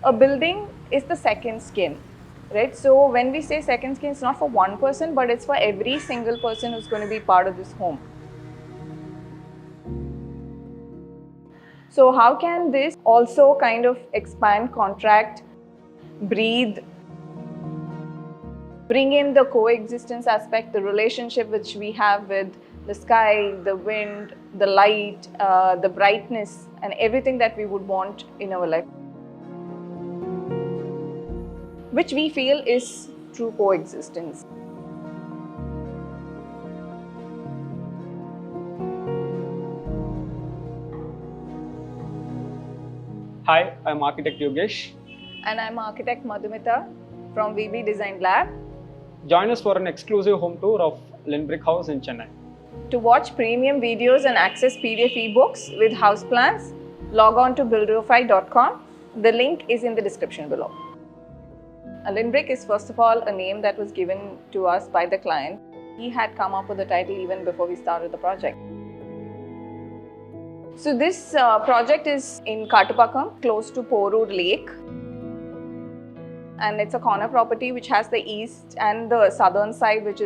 A building is the second skin, right? So when we say second skin, it's not for one person, but it's for every single person who's going to be part of this home. So how can this also kind of expand, contract, breathe, bring in the coexistence aspect, the relationship which we have with the sky, the wind, the light, the brightness, and everything that we would want in our life, which we feel is true coexistence. Hi, I'm architect Yogesh. And I'm architect Madhumita from VB Design Lab. Join us for an exclusive home tour of Lin Brick House in Chennai. To watch premium videos and access PDF ebooks with house plans, log on to buildofy.com. The link is in the description below. Lin Brick is first of all a name that was given to us by the client. He had come up with the title even before we started the project. So this project is in Kattupakam, close to Porur Lake. And it's a corner property which has the east and the southern side which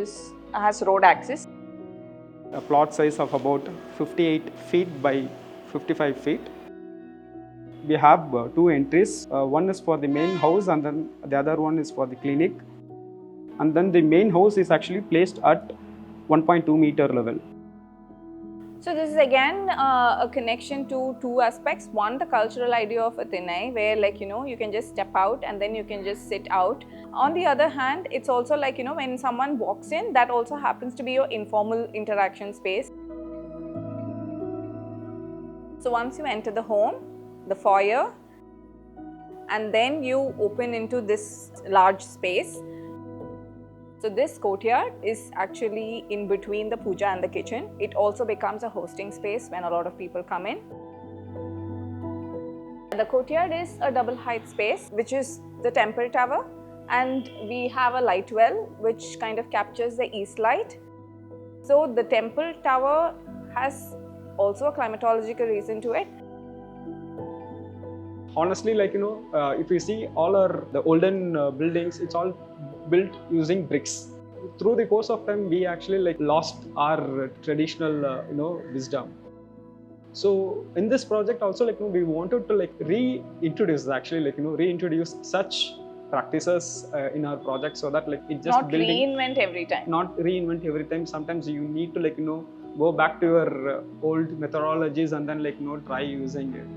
has road access. A plot size of about 58 feet by 55 feet. We have two entries. One is for the main house and then the other one is for the clinic. And then the main house is actually placed at 1.2 meter level. So this is again a connection to two aspects. One, the cultural idea of Chennai, where you can just step out and then you can just sit out. On the other hand, it's also when someone walks in, that also happens to be your informal interaction space. So once you enter the home, the foyer, and then you open into this large space. So this courtyard is actually in between the puja and the kitchen. It also becomes a hosting space when a lot of people come in. The courtyard is a double height space, which is the temple tower, and we have a light well which kind of captures the east light. So the temple tower has also a climatological reason to it. Honestly, if you see all the olden buildings, it's all built using bricks. Through the course of time, we actually lost our traditional wisdom. So in this project also we wanted to reintroduce reintroduce such practices in our project, so that it just not reinvent every time. Not reinvent every time. Sometimes you need to go back to your old methodologies and then try using it.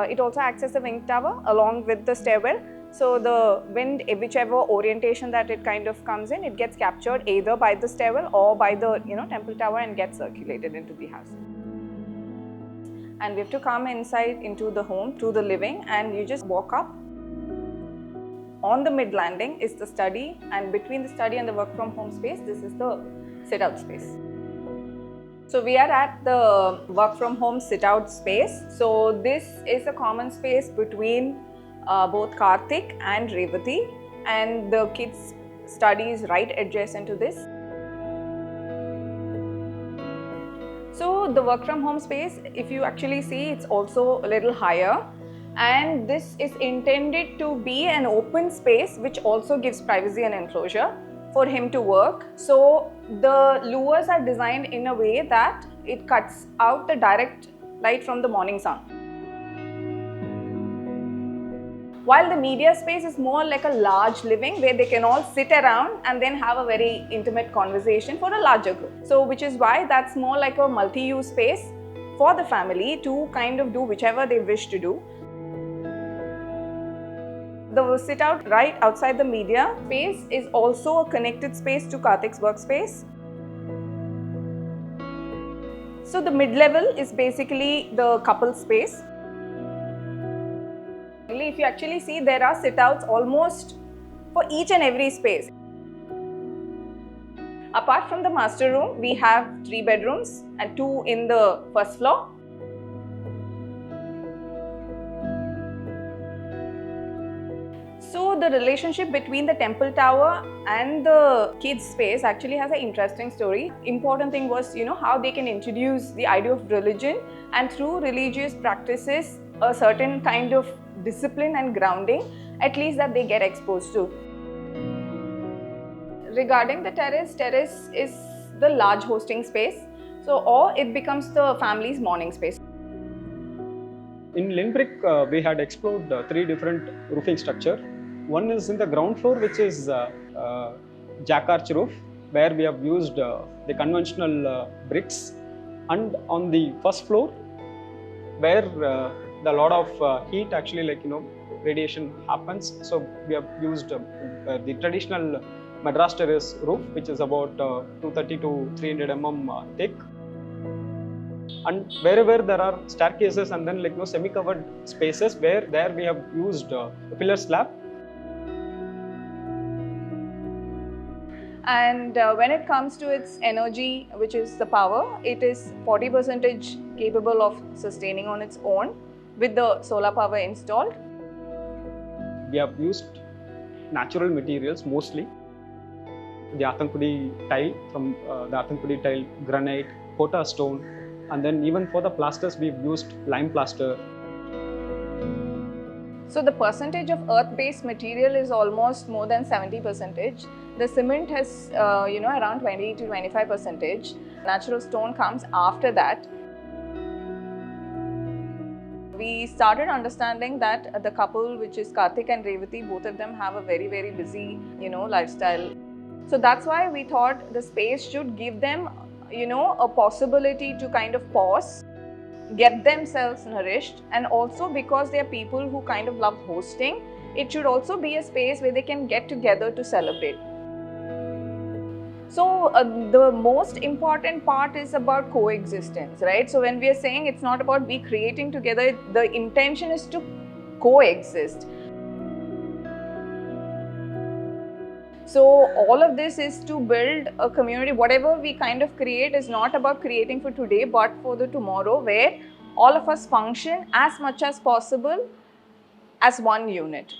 It also acts as a wing tower along with the stairwell. So the wind, whichever orientation that it kind of comes in, it gets captured either by the stairwell or by the temple tower and gets circulated into the house. And we have to come inside into the home, to the living, and you just walk up. On the mid landing is the study, and between the study and the work from home space, this is the sit out space. So we are at the work from home sit out space. So this is a common space between both Karthik and Revati, and the kids' study is right adjacent to this. So the work from home space, if you actually see, it's also a little higher, and this is intended to be an open space which also gives privacy and enclosure for him to work. So the louvers are designed in a way that it cuts out the direct light from the morning sun. While the media space is more like a large living where they can all sit around and then have a very intimate conversation for a larger group. So which is why that's more like a multi-use space for the family to kind of do whichever they wish to do. The sit out right outside the media space is also a connected space to Karthik's workspace. So the mid-level is basically the couple space. If you actually see, there are sit-outs almost for each and every space. Apart from the master room, we have 3 bedrooms and 2 in the first floor. So the relationship between the temple tower and the kids space actually has an interesting story. Important thing was, how they can introduce the idea of religion, and through religious practices, a certain kind of discipline and grounding, at least that they get exposed to. Regarding the terrace is the large hosting space, so or it becomes the family's morning space. In Lin Brick, we had explored 3 different roofing structure. One is in the ground floor, which is jack arch roof, where we have used the conventional bricks, and on the first floor, where the lot of heat actually radiation happens. So we have used the traditional Madras terrace roof, which is about 230 to 300 mm thick. And wherever there are staircases and then semi-covered spaces, where there we have used a pillar slab. And when it comes to its energy, which is the power, it is 40% capable of sustaining on its own with the solar power installed. We have used natural materials mostly. The athangunditile tile, from the athangunditile tile, granite, pota stone, and then even for the plasters we've used limeplaster. So the percentage of earth-based material is almost more than 70%. The cement has around 20 to 25%. Natural stone comes after that. We started understanding that the couple, which is Karthik and Revati, both of them have a very, very busy lifestyle. So that's why we thought the space should give them a possibility to kind of pause, get themselves nourished, and also because they are people who kind of love hosting, it should also be a space where they can get together to celebrate. So the most important part is about coexistence, right? So when we are saying it's not about we creating together, the intention is to coexist. So all of this is to build a community. Whatever we kind of create is not about creating for today, but for the tomorrow, where all of us function as much as possible as one unit.